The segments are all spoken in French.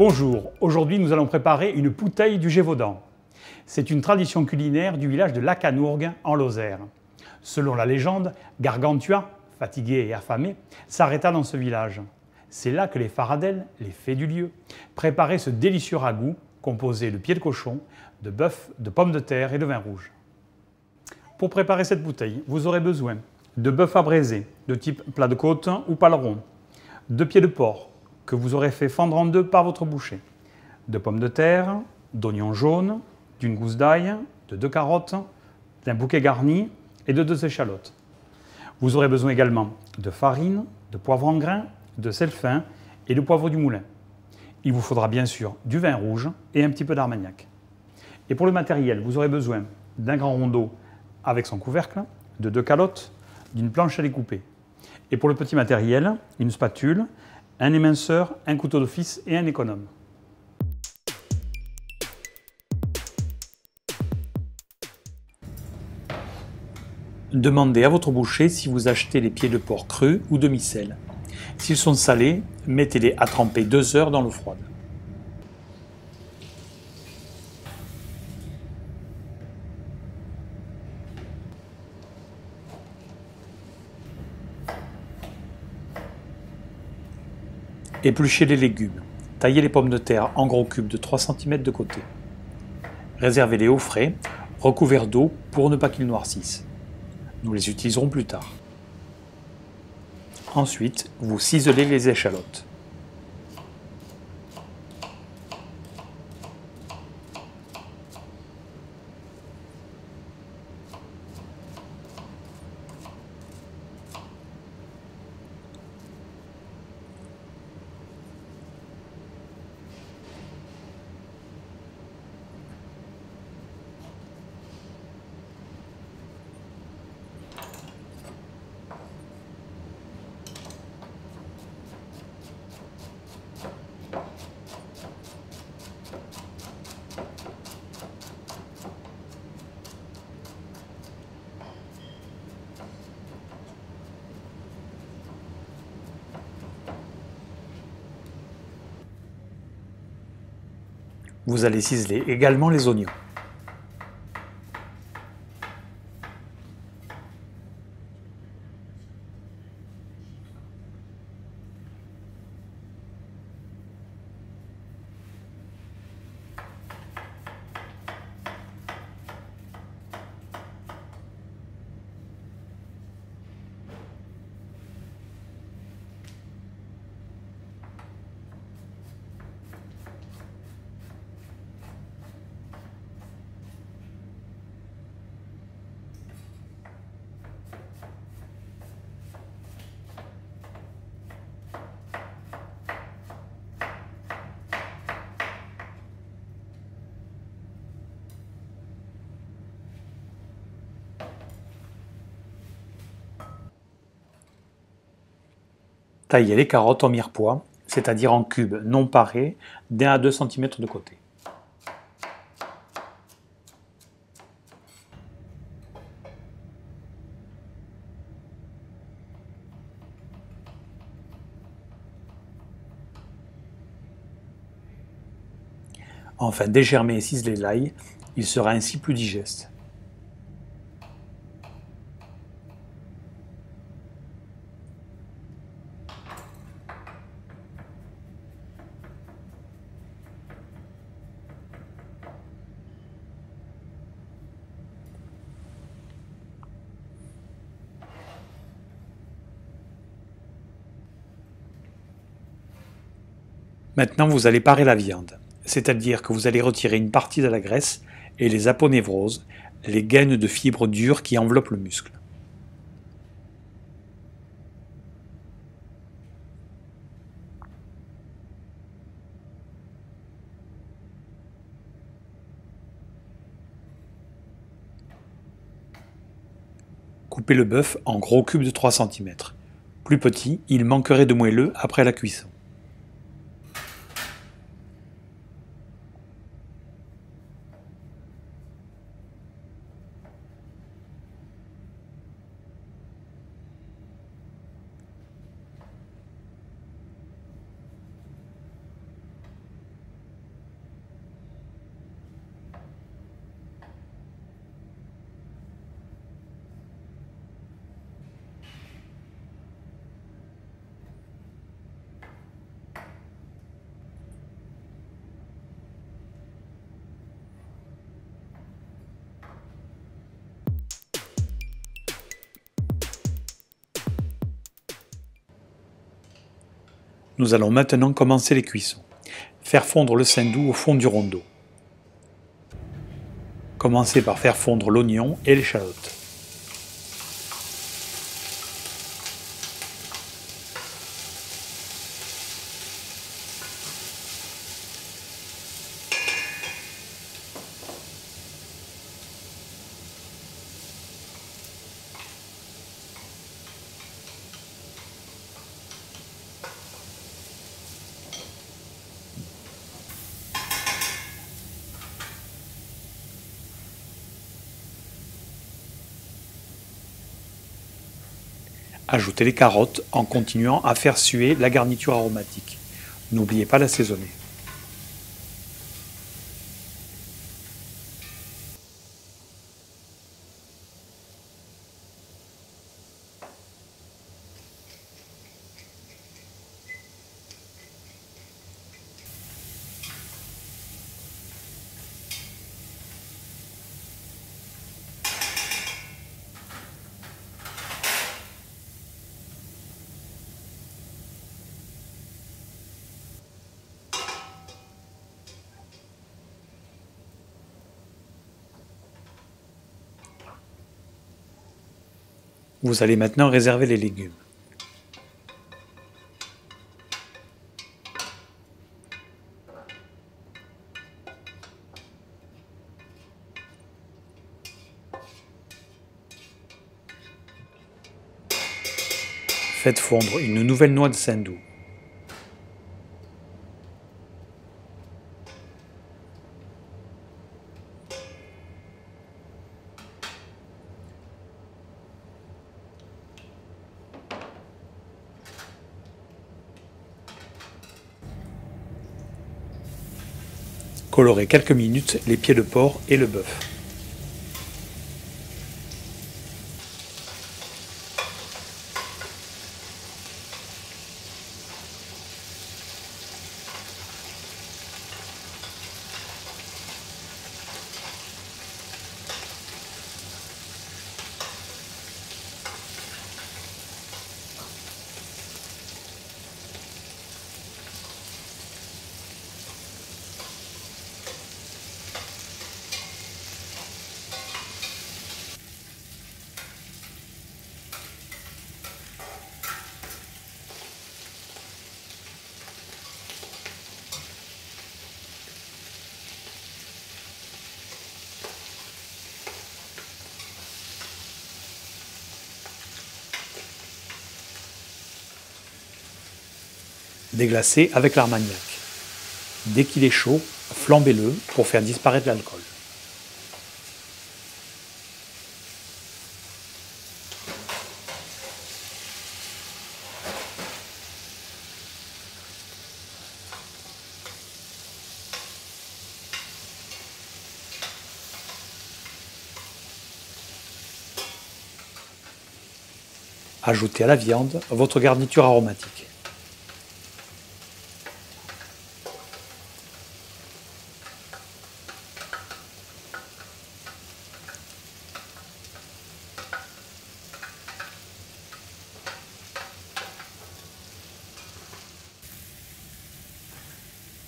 Bonjour, aujourd'hui nous allons préparer une poutaille du Gévaudan. C'est une tradition culinaire du village de Lacanourgue en Lozère. Selon la légende, Gargantua, fatigué et affamé, s'arrêta dans ce village. C'est là que les faradels, les fées du lieu, préparaient ce délicieux ragoût composé de pieds de cochon, de bœuf, de pommes de terre et de vin rouge. Pour préparer cette bouteille, vous aurez besoin de bœuf à braiser, de type plat de côte ou paleron, de pieds de porc, que vous aurez fait fendre en deux par votre boucher, de pommes de terre, d'oignons jaunes, d'une gousse d'ail, de 2 carottes, d'un bouquet garni et de 2 échalotes. Vous aurez besoin également de farine, de poivre en grains, de sel fin et de poivre du moulin. Il vous faudra bien sûr du vin rouge et un petit peu d'armagnac. Et pour le matériel, vous aurez besoin d'un grand rondeau avec son couvercle, de 2 calottes, d'une planche à découper. Et pour le petit matériel, une spatule, un éminceur, un couteau d'office et un économe. Demandez à votre boucher si vous achetez les pieds de porc crus ou demi-sel. S'ils sont salés, mettez-les à tremper 2 heures dans l'eau froide. Épluchez les légumes. Taillez les pommes de terre en gros cubes de 3 cm de côté. Réservez-les au frais, recouverts d'eau pour ne pas qu'ils noircissent. Nous les utiliserons plus tard. Ensuite, vous ciselez les échalotes. Vous allez ciseler également les oignons. Taillez les carottes en mirepoix, c'est-à-dire en cubes non parés d'1 à 2 cm de côté. Enfin, dégermez et ciselez l'ail, il sera ainsi plus digeste. Maintenant, vous allez parer la viande, c'est-à-dire que vous allez retirer une partie de la graisse et les aponevroses, les gaines de fibres dures qui enveloppent le muscle. Coupez le bœuf en gros cubes de 3 cm. Plus petit, il manquerait de moelleux après la cuisson. Nous allons maintenant commencer les cuissons. Faire fondre le saindoux au fond du rondeau. Commencez par faire fondre l'oignon et l'échalote. Ajoutez les carottes en continuant à faire suer la garniture aromatique. N'oubliez pas d'assaisonner. Vous allez maintenant réserver les légumes. Faites fondre une nouvelle noix de saindoux. Colorez quelques minutes les pieds de porc et le bœuf. Déglacez avec l'armagnac. Dès qu'il est chaud, flambez-le pour faire disparaître l'alcool. Ajoutez à la viande votre garniture aromatique.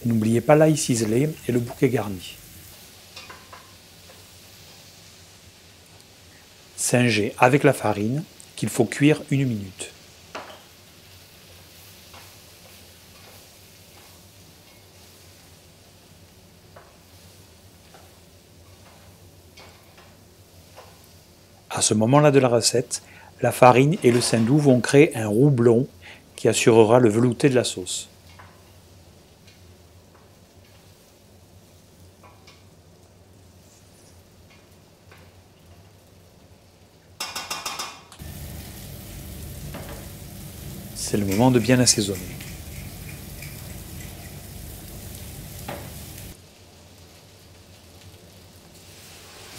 N'oubliez pas l'ail ciselé et le bouquet garni. Singez avec la farine qu'il faut cuire 1 minute. À ce moment-là de la recette, la farine et le saindoux vont créer un roux blond qui assurera le velouté de la sauce. C'est le moment de bien assaisonner.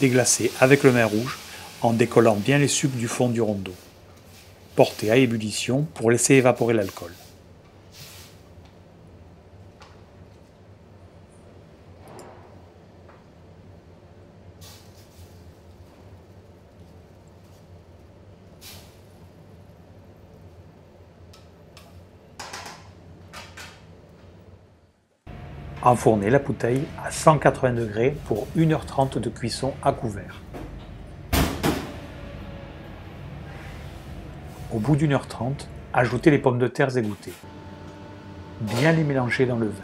Déglacez avec le vin rouge en décollant bien les sucs du fond du rondeau. Portez à ébullition pour laisser évaporer l'alcool. Enfournez la bouteille à 180 degrés pour 1h30 de cuisson à couvert. Au bout d'1h30, ajoutez les pommes de terre égouttées. Bien les mélanger dans le vin.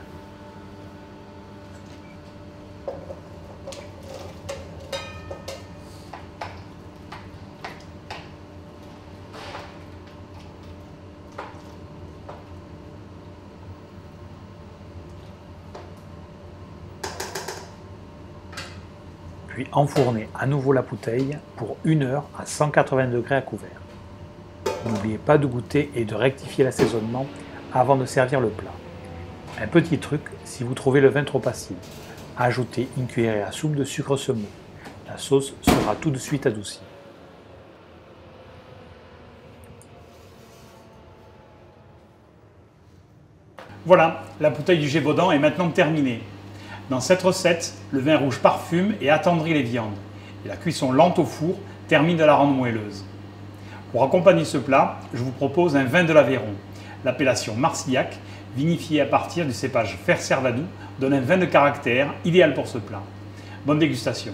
Puis enfournez à nouveau la bouteille pour 1 heure à 180 degrés à couvert. N'oubliez pas de goûter et de rectifier l'assaisonnement avant de servir le plat. Un petit truc, si vous trouvez le vin trop acide, ajoutez une cuillerée à soupe de sucre semé. La sauce sera tout de suite adoucie. Voilà, la bouteille du Gévaudan est maintenant terminée. Dans cette recette, le vin rouge parfume et attendrit les viandes. Et la cuisson lente au four termine de la rendre moelleuse. Pour accompagner ce plat, je vous propose un vin de l'Aveyron. L'appellation Marcillac, vinifié à partir du cépage Fer Cervadou, donne un vin de caractère idéal pour ce plat. Bonne dégustation.